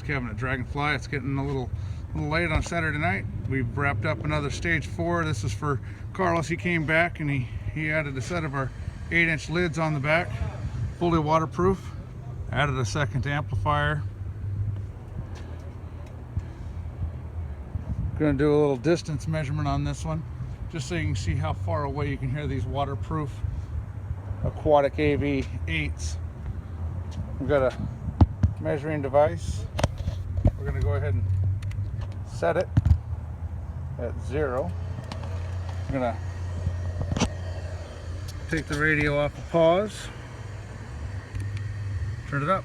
Kevin at Dragonfly. It's getting a little late on Saturday night. We've wrapped up another stage 4. This is for Carlos. He came back and he added a set of our 8-inch lids on the back, fully waterproof. Added a second amplifier. Going to do a little distance measurement on this one, just so you can see how far away you can hear these waterproof Aquatic AV 8s. We've got a measuring device. We're going to go ahead and set it at 0. I'm going to take the radio off of pause, turn it up.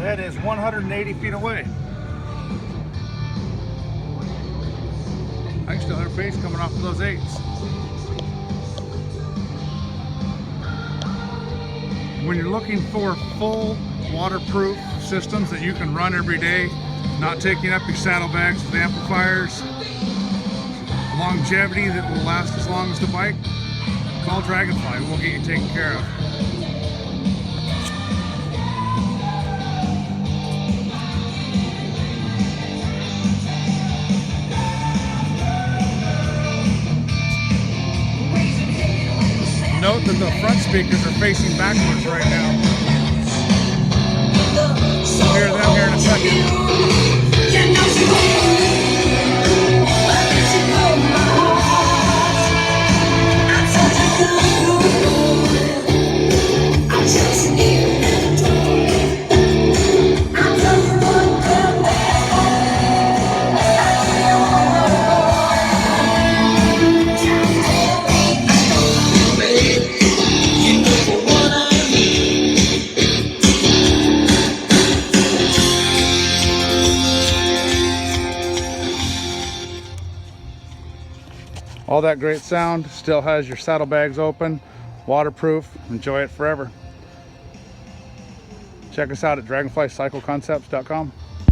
That is 180 feet away. I can still hear bass coming off of those 8s. When you're looking for full waterproof systems that you can run every day, not taking up your saddlebags with amplifiers, longevity that will last as long as the bike, call Dragonfly. We'll get you taken care of. Note that the front speakers are facing backwards right now. We'll hear them here in a second. All that great sound, still has your saddlebags open, waterproof. Enjoy it forever. Check us out at dragonflycycleconcepts.com.